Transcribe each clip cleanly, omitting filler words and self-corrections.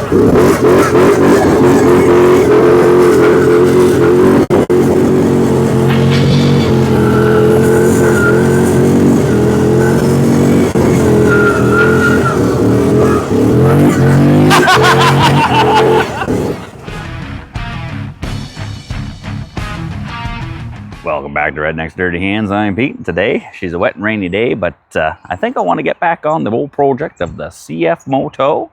Welcome back to Redneck's Dirty Hands. I'm Pete, and today she's a wet and rainy day, but I think I want to get back on the old project of the CF Moto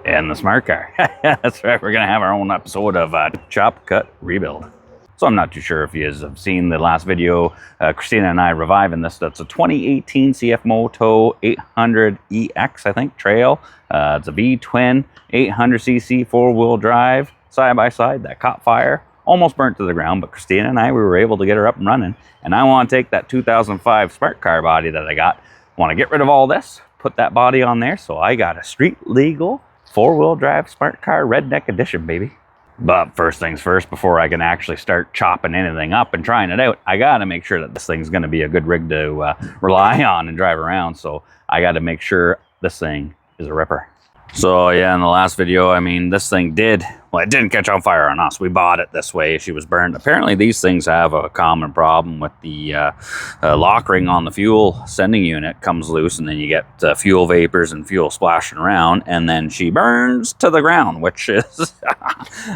and the smart car. That's right, we're going to have our own episode of Chop, Cut, Rebuild. So I'm not too sure if you guys have seen the last video, Christina and I reviving this. That's a 2018 CF Moto 800EX, I think, trail. It's a V-twin, 800cc four-wheel drive, side-by-side, that caught fire. Almost burnt to the ground, but Christina and I, we were able to get her up and running. And I want to take that 2005 smart car body that I got, want to get rid of all this, put that body on there. So I got a street legal four-wheel drive smart car redneck edition, baby. But first things first, before I can actually start chopping anything up and trying it out, I got to make sure that this thing's going to be a good rig to rely on and drive around. So I got to make sure this thing is a ripper. So yeah, in the last video, I mean, this thing did, well, it didn't catch on fire on us. We bought it this way. She was burned. Apparently these things have a common problem with the lock ring on the fuel sending unit comes loose, and then you get fuel vapors and fuel splashing around, and then she burns to the ground, which is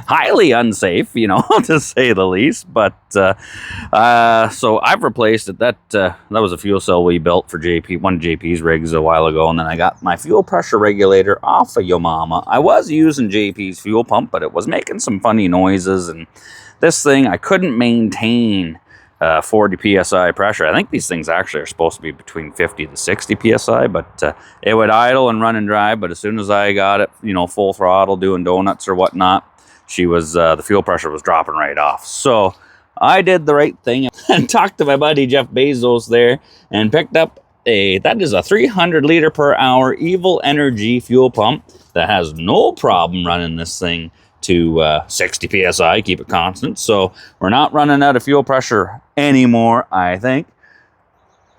highly unsafe, you know, to say the least. But so I've replaced it. That was a fuel cell we built for JP, one of JP's rigs a while ago, and then I got my fuel pressure regulator off of Yo Mama. I was using JP's fuel pump, but it was making some funny noises, and this thing I couldn't maintain 40 psi pressure. I think these things actually are supposed to be between 50 to 60 psi, but it would idle and run and drive. But as soon as I got it, you know, full throttle doing donuts or whatnot, she was the fuel pressure was dropping right off. So I did the right thing and talked to my buddy Jeff Bezos there and picked up that is a 300 liter per hour Evil Energy fuel pump that has no problem running this thing to 60 psi, keep it constant. So we're not running out of fuel pressure anymore, I think.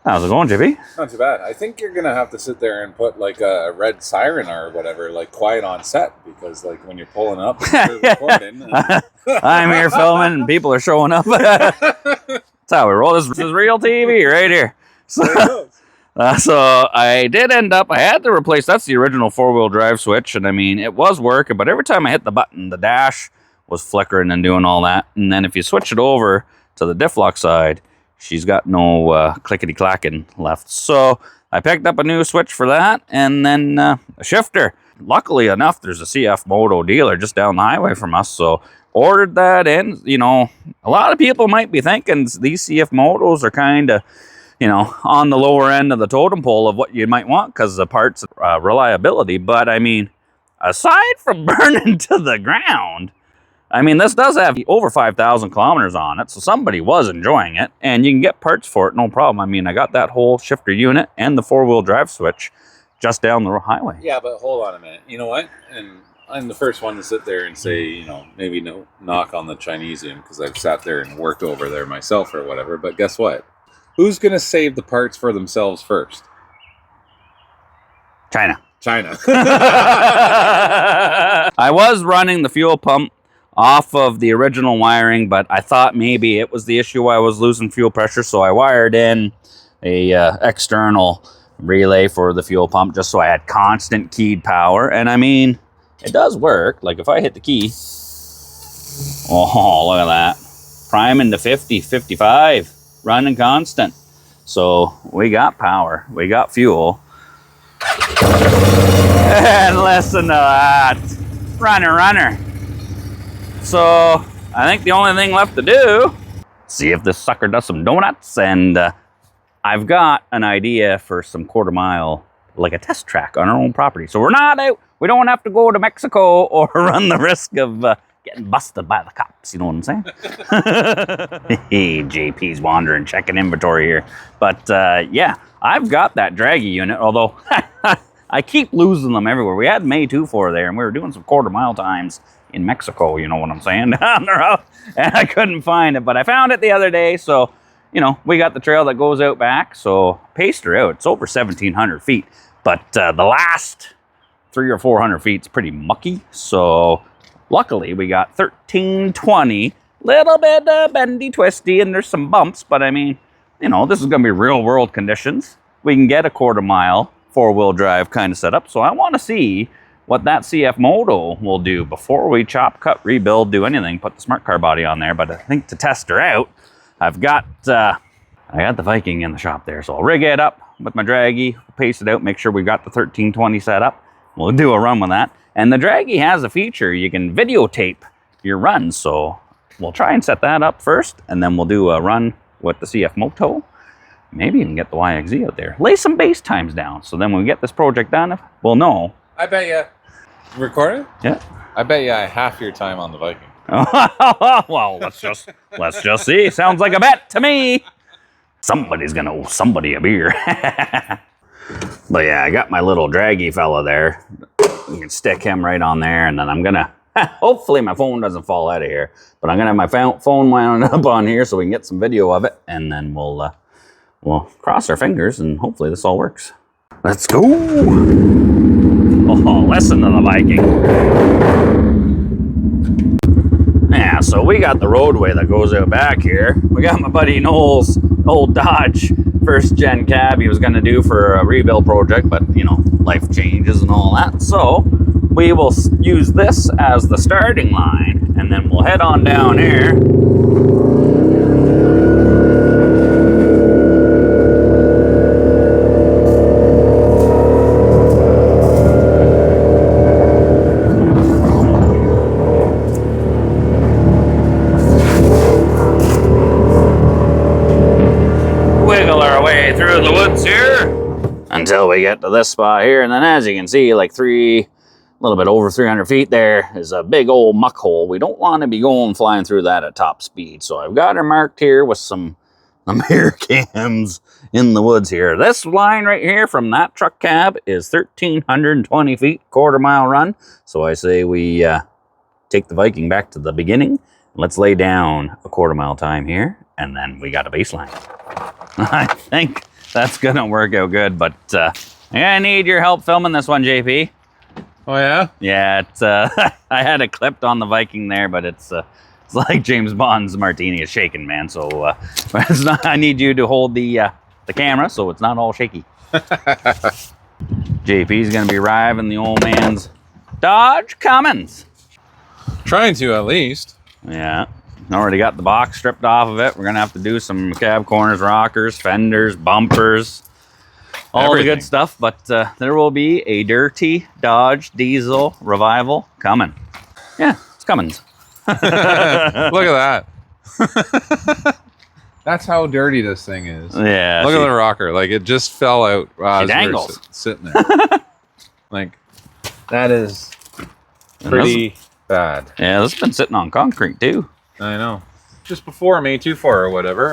How's it going, JP? Not too bad. I think you're gonna have to sit there and put like a red siren or whatever, like quiet on set, because like when you're pulling up and you're recording. I'm here filming and people are showing up. That's how we roll. This is real TV right here. So I did end up, I had to replace, that's the original four-wheel drive switch, and I mean, it was working, but every time I hit the button, the dash was flickering and doing all that. And then if you switch it over to the diff lock side, she's got no clickety-clacking left. So I picked up a new switch for that, and then a shifter. Luckily enough, there's a CF Moto dealer just down the highway from us, so ordered that in. You know, a lot of people might be thinking these CF Motos are kind of, you know, on the lower end of the totem pole of what you might want because the parts reliability. But I mean, aside from burning to the ground, I mean, this does have over 5,000 kilometers on it, so somebody was enjoying it, and you can get parts for it, no problem. I mean, I got that whole shifter unit and the four-wheel drive switch just down the highway. Yeah, but hold on a minute. You know what? And I'm the first one to sit there and say, you know, maybe no knock on the Chinesian, because I've sat there and worked over there myself or whatever, but guess what? Who's going to save the parts for themselves first? China. I was running the fuel pump off of the original wiring, but I thought maybe it was the issue I was losing fuel pressure, so I wired in a external relay for the fuel pump just so I had constant keyed power. And I mean, it does work. Like if I hit the key, oh, look at that. Priming to 50, 55. Running constant. So we got power, we got fuel. And listen to that. Runner. So I think the only thing left to do, see if this sucker does some donuts. And I've got an idea for some quarter mile, like a test track on our own property. So we're not out, we don't have to go to Mexico or run the risk of getting busted by the cops, you know what I'm saying? Hey, JP's wandering, checking inventory here. But yeah, I've got that draggy unit, although I keep losing them everywhere. We had May 2.4 there, and we were doing some quarter mile times in Mexico, you know what I'm saying, down the road, and I couldn't find it, but I found it the other day, so, you know, we got the trail that goes out back, so paced her out. It's over 1,700 feet, but the last 300 or 400 feet is pretty mucky. So luckily we got 1320, little bit bendy, twisty, and there's some bumps. But I mean, you know, this is going to be real world conditions. We can get a quarter mile 4-wheel drive kind of setup. So I want to see what that CF Moto will do before we chop, cut, rebuild, do anything, put the smart car body on there. But I think to test her out, I got the Viking in the shop there. So I'll rig it up with my draggy, pace it out, make sure we got the 1320 set up. We'll do a run with that. And the draggy has a feature, you can videotape your runs. So we'll try and set that up first, and then we'll do a run with the CF Moto. Maybe even get the YXZ out there. Lay some base times down. So then when we get this project done, we'll know. I bet you. Recorded? Yeah. I bet you half your time on the Viking. Well, let's just see. Sounds like a bet to me. Somebody's gonna owe somebody a beer. But yeah, I got my little draggy fella there. You can stick him right on there, and then I'm gonna, hopefully my phone doesn't fall out of here, but I'm gonna have my phone wound up on here so we can get some video of it, and then we'll cross our fingers, and hopefully this all works. Let's go. Oh, listen to the Viking. Yeah, so we got the roadway that goes out back here. We got my buddy Noel's old Dodge first gen cab he was going to do for a rebuild project, but you know, life changes and all that. So we will use this as the starting line, and then we'll head on down here. Through the woods here until we get to this spot here, and then as you can see, like a little bit over 300 feet there is a big old muck hole. We don't want to be flying through that at top speed, so I've got her marked here with some mirror cams in the woods here. This line right here from that truck cab is 1,320 feet, quarter mile run. So I say we take the Viking back to the beginning. Let's lay down a quarter mile time here, and then we got a baseline. I think that's gonna work out good, but I need your help filming this one, JP. Oh yeah? Yeah, it's I had it clipped on the Viking there, but it's like James Bond's martini is shaking, man. So it's not, I need you to hold the camera so it's not all shaky. JP's gonna be arriving the old man's Dodge Cummins. Trying to, at least. Yeah. Already got the box stripped off of it. We're gonna have to do some cab corners, rockers, fenders, bumpers, all the good stuff. But there will be a dirty Dodge diesel revival coming. Yeah, it's coming. Look at that. That's how dirty this thing is. Yeah. Look at the rocker. Like, it just fell out as we were sitting there. Like, that is pretty bad. Yeah, this has been sitting on concrete too. I know. Just before May 24 or whatever,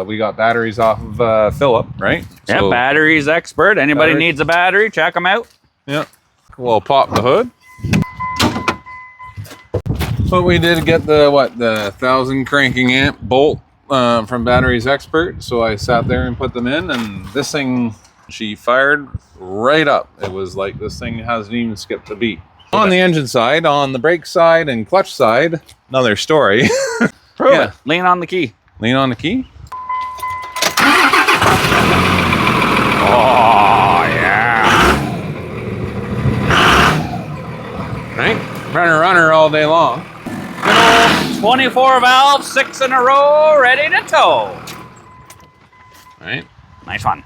we got batteries off of Philip, right? Yeah, so, batteries expert. Anybody needs a battery, check them out. Yeah. We'll pop the hood. But we did get the 1,000 cranking amp bolt from Batteries Expert. So I sat there and put them in, and this thing, she fired right up. It was like this thing hasn't even skipped a beat. On the engine side, on the brake side and clutch side, another story. Prove it. Lean on the key. Lean on the key. Oh, yeah. Right? Runner all day long. Good old 24 valve, 6 in a row, ready to tow. Right? Nice one.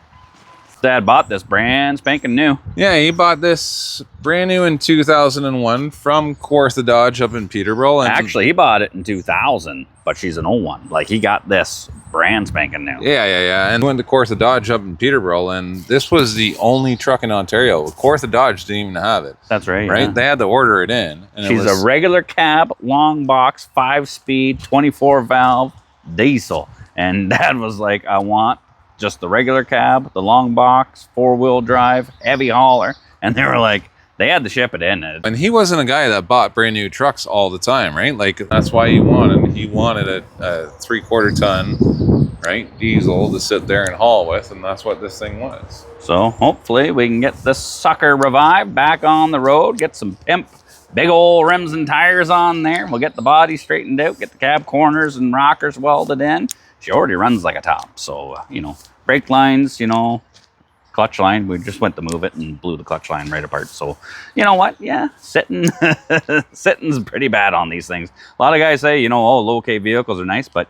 Dad bought this brand spanking new. Yeah, he bought this brand new in 2001 from Kawartha Dodge up in Peterborough. And actually, he bought it in 2000, but she's an old one. Like, he got this brand spanking new. Yeah. And went to Kawartha Dodge up in Peterborough, and this was the only truck in Ontario. Kawartha Dodge didn't even have it. That's right. Right? Yeah. They had to order it in. And she's a regular cab, long box, 5-speed, 24 valve diesel. And Dad was like, I want just the regular cab, the long box, 4-wheel drive, heavy hauler. And they were like, they had to ship it in. And he wasn't a guy that bought brand new trucks all the time, right? Like, that's why he wanted a 3/4 ton right? Diesel to sit there and haul with, and that's what this thing was. So hopefully we can get this sucker revived, back on the road, get some pimp big old rims and tires on there. We'll get the body straightened out, get the cab corners and rockers welded in. She already runs like a top. So, you know, brake lines, you know, clutch line, we just went to move it and blew the clutch line right apart. So, you know what? Yeah, sitting's pretty bad on these things. A lot of guys say, you know, oh, low K vehicles are nice, but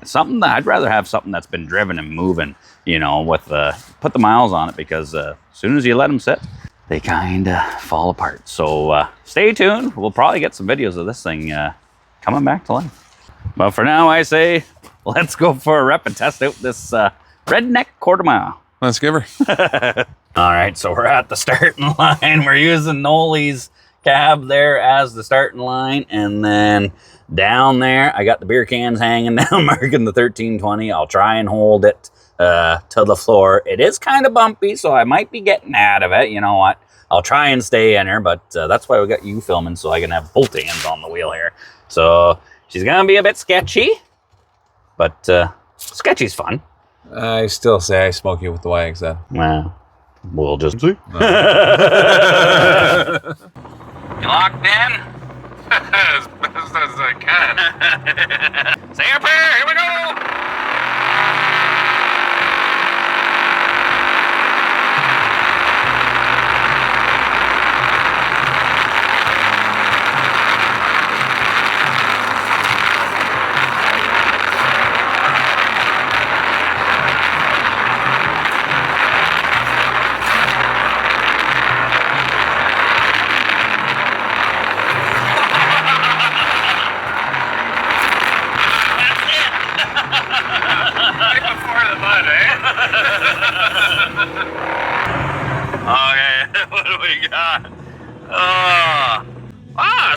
something that I'd rather have something that's been driven and moving, you know, with put the miles on it, because as soon as you let them sit, they kind of fall apart. So stay tuned. We'll probably get some videos of this thing coming back to life. But for now, I say, let's go for a rep and test out this redneck quarter mile. Let's give her. All right, so we're at the starting line. We're using Noli's cab there as the starting line. And then down there, I got the beer cans hanging down, marking the 1320. I'll try and hold it to the floor. It is kind of bumpy, so I might be getting out of it. You know what? I'll try and stay in her, but that's why we got you filming, so I can have both hands on the wheel here. So she's going to be a bit sketchy, but sketchy's fun. I still say I smoke you with the wags then. Well, we'll just see. You locked in? As best as I can. Say up here, here we go! Okay, what do we got?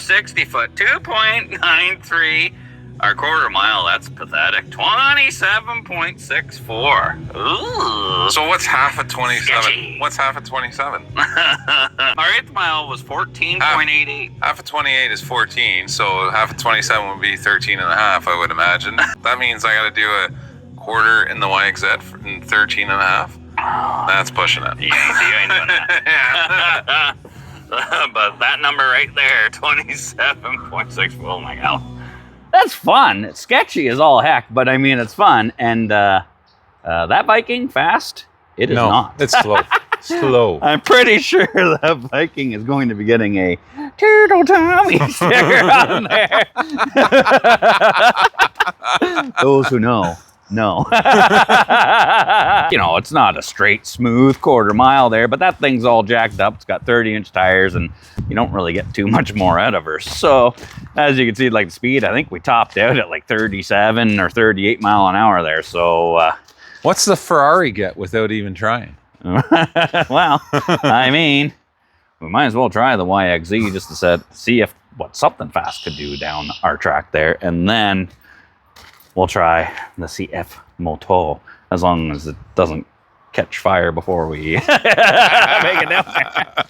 60 foot, 2.93. Our quarter mile, that's pathetic. 27.64. Ooh. So what's half of 27? Sketchy. What's half of 27? Our eighth mile was 14.88. Half of 28 is 14, so half of 27 would be 13 and a half, I would imagine. That means I got to do a quarter in the YXZ in 13 and a half. That's pushing it. You ain't doing that. But that number right there, 27.6. Oh my God. That's fun. It's sketchy as all heck, but I mean, it's fun. And that Viking fast, it is not. It's slow. Slow. I'm pretty sure that Viking is going to be getting a Turtle Tommy sticker on there. Those who know. No. You know, it's not a straight, smooth quarter mile there, but that thing's all jacked up. It's got 30-inch tires, and you don't really get too much more out of her. So, as you can see, like the speed, I think we topped out at like 37 or 38 mile an hour there. So, what's the Ferrari get without even trying? Well, I mean, we might as well try the YXZ just to see if what something fast could do down our track there, and then we'll try the CF Moto, as long as it doesn't catch fire before we make it down there.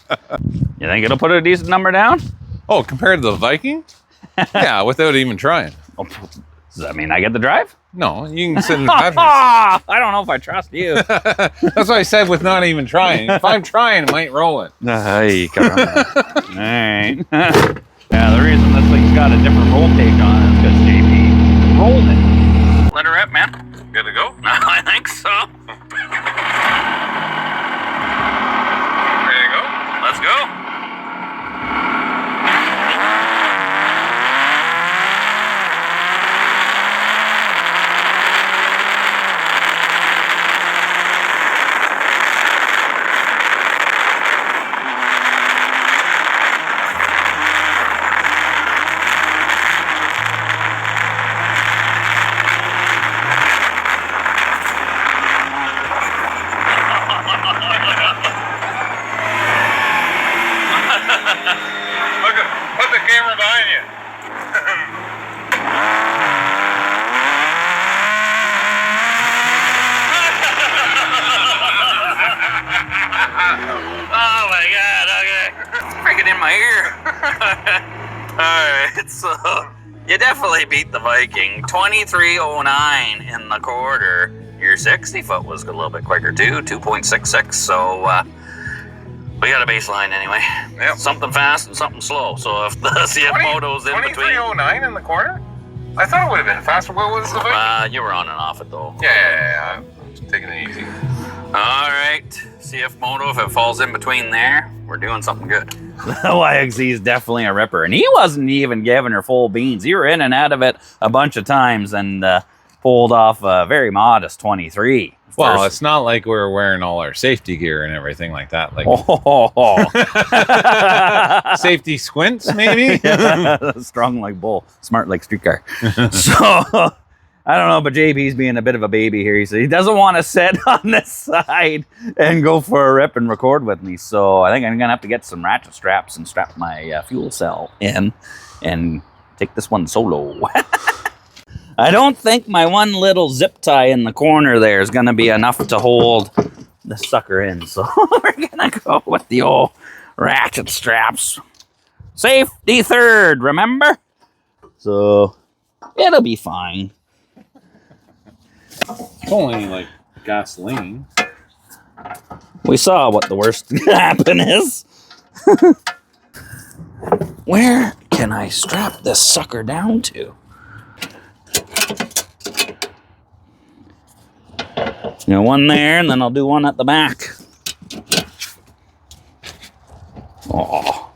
You think it'll put a decent number down? Oh, compared to the Viking? Yeah, without even trying. Oh, does that mean I get the drive? No, you can sit in the passenger. I don't know if I trust you. That's what I said with not even trying. If I'm trying, I might roll it. Hey, come on. All right. Yeah, the reason this thing's got a different roll cage on it is because JP rolled it. Let her rip, man. Good to go? I think so. Ready to go? Let's go. Put the camera behind you. Oh my God, okay. Freaking in my ear. Alright, so You definitely beat the Viking. 23:09 in the quarter. Your 60 foot was a little bit quicker too, 2.66. So we got a baseline anyway. Yep. Something fast and something slow. So if the CF Moto's in between. 23:09 in the quarter? I thought it would have been faster. What was the Viking? You were on and off it though. Yeah. I'm taking it easy. All right, CF Moto, if it falls in between there, we're doing something good. The YXZ is definitely a ripper, and he wasn't even giving her full beans. You were in and out of it a bunch of times and pulled off a very modest 23. Well, it's not like we're wearing all our safety gear and everything like that. Like safety squints, maybe? Yeah, strong like bull, smart like streetcar. So... I don't know, but JB's being a bit of a baby here. He said he doesn't want to sit on this side and go for a rip and record with me. So I think I'm going to have to get some ratchet straps and strap my fuel cell in and take this one solo. I don't think my one little zip tie in the corner there is going to be enough to hold the sucker in. So we're going to go with the old ratchet straps. Safety third, remember? So it'll be fine. It's only like gasoline. We saw what the worst can happen is. Where can I strap this sucker down to? You know, one there, and then I'll do one at the back. Oh,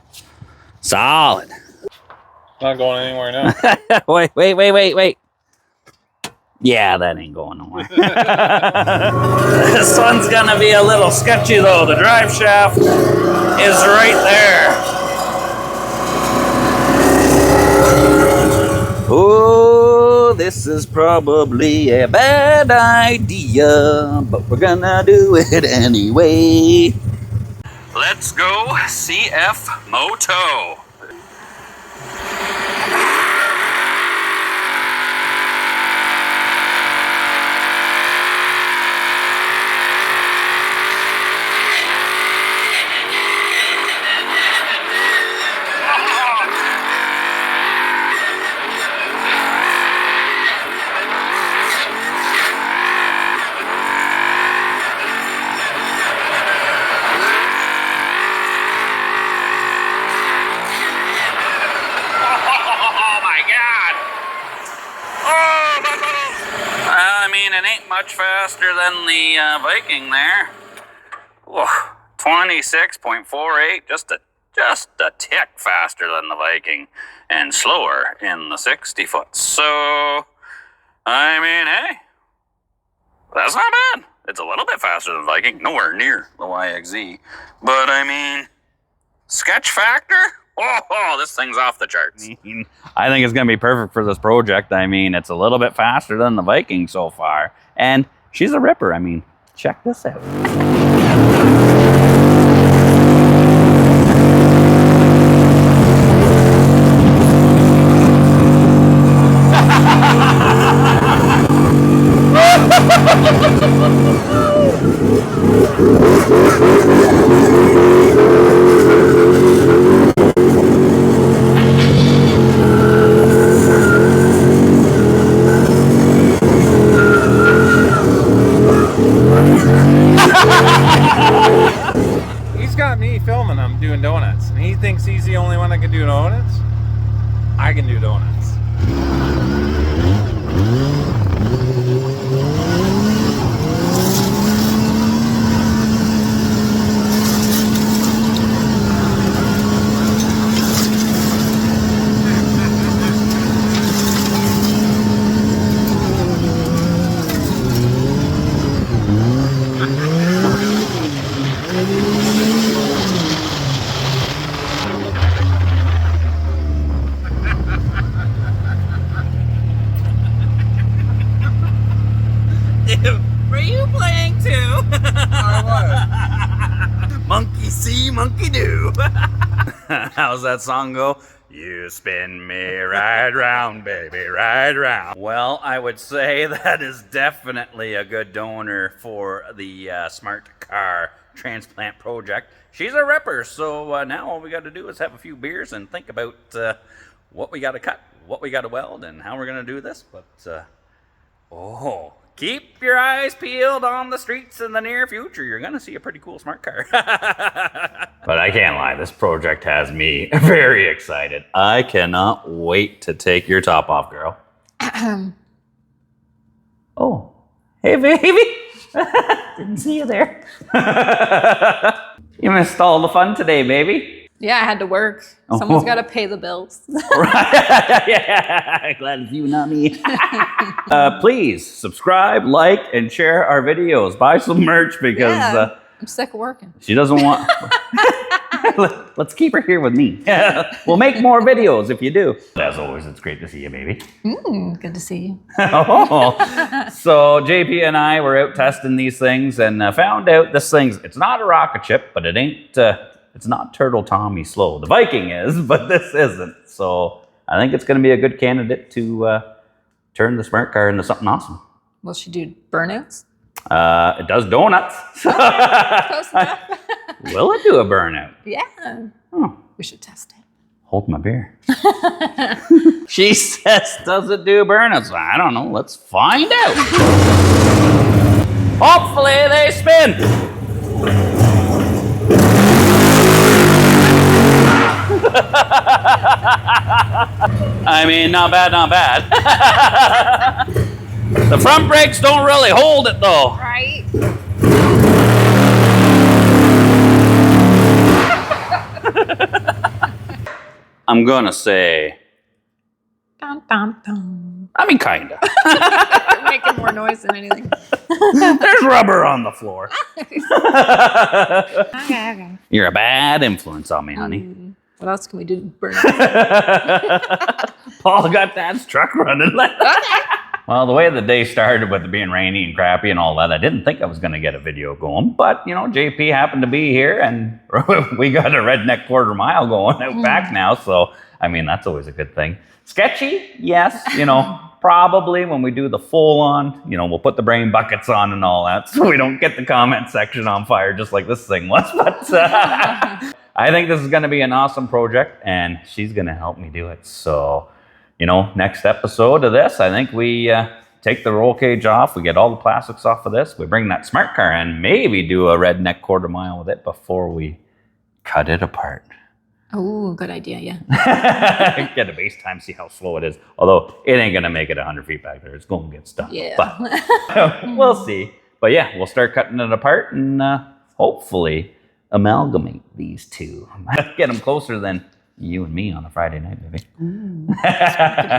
solid. Not going anywhere now. Wait. Yeah, that ain't going nowhere. This one's gonna be a little sketchy though. The drive shaft is right there. Oh, this is probably a bad idea, but we're gonna do it anyway. Let's go CF Moto. It ain't much faster than the Viking there. Whoa, 26.48, just a tick faster than the Viking, and slower in the 60 foot. So, I mean, hey, that's not bad. It's a little bit faster than the Viking, nowhere near the YXZ. But I mean, sketch factor? Oh, this thing's off the charts. I think it's going to be perfect for this project. I mean, it's a little bit faster than the Viking so far. And she's a ripper. I mean, check this out. Filming him doing donuts, and he thinks he's the only one that can do donuts. I can do donuts. Were you playing too? I was. Monkey see, monkey do. How's that song go? You spin me right round, baby, right round. Well, I would say that is definitely a good donor for the Smart Car Transplant Project. She's a ripper, so now all we got to do is have a few beers and think about what we got to cut what we got to weld and how we're going to do this. But, keep your eyes peeled on the streets in the near future. You're going to see a pretty cool smart car. But I can't lie, this project has me very excited. I cannot wait to take your top off, girl. Oh, hey, baby. Didn't see you there. You missed all the fun today, baby. Yeah, I had to work. Someone's got to pay the bills. Yeah, glad it's you, not me. Please subscribe, like, and share our videos. Buy some merch because I'm sick of working. she doesn't want... Let's keep her here with me. We'll make more videos if you do. As always, it's great to see you, baby. Good to see you. So JP and I were out testing these things and found out this thing's, it's not a rocket ship, but it ain't, it's not Turtle Tommy slow. The Viking is, but this isn't. So I think it's going to be a good candidate to turn the smart car into something awesome. Will she do burnouts? It does donuts. Close enough. Will it do a burnout? Yeah. Oh. We should test it. Hold my beer. She says, does it do burnouts? I don't know. Let's find out. Hopefully they spin. I mean, not bad, not bad. The front brakes don't really hold it though. Right. I'm gonna say, Dun, dun, dun. I mean, kinda. You're making more noise than anything. There's rubber on the floor. Okay. You're a bad influence on me, honey. What else can we do to burn? Paul got Dad's truck running. Well, the way the day started with it being rainy and crappy and all that, I didn't think I was going to get a video going. But, you know, JP happened to be here and we got a redneck quarter mile going out back now. So, I mean, that's always a good thing. Sketchy? Yes. You know, probably when we do the full on, you know, we'll put the brain buckets on and all that so we don't get the comment section on fire just like this thing was. But I think this is going to be an awesome project and she's going to help me do it. So, you know, next episode of this, I think we take the roll cage off. We get all the plastics off of this. We bring that smart car in, maybe do a redneck quarter mile with it before we cut it apart. Oh, good idea, yeah. Get a base time, see how slow it is. Although it ain't going to make it 100 feet back there. It's going to get stuck. Yeah. But we'll see. But yeah, we'll start cutting it apart and hopefully amalgamate these two. Get them closer than you and me on a Friday night, maybe.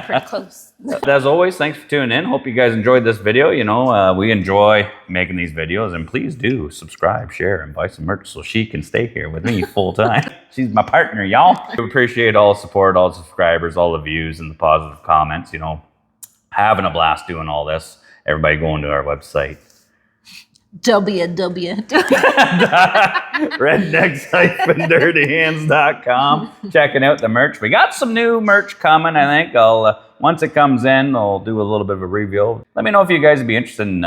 Pretty close. As always, thanks for tuning in. Hope you guys enjoyed this video. You know, we enjoy making these videos, and please do subscribe, share, and buy some merch so she can stay here with me full time. She's my partner, y'all. We appreciate all the support, all the subscribers, all the views, and the positive comments. You know, having a blast doing all this. Everybody going to our website. rednecks-dirtyhands.com, checking out the merch. We got some new merch coming. I think I'll once it comes in, I'll do a little bit of a review. Let me know if you guys would be interested in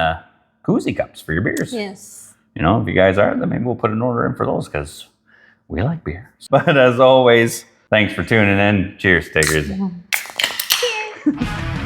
koozie cups for your beers. Yes. You know, if you guys are, then maybe we'll put an order in for those because we like beer. But as always, thanks for tuning in. Cheers, Tiggers. Cheers.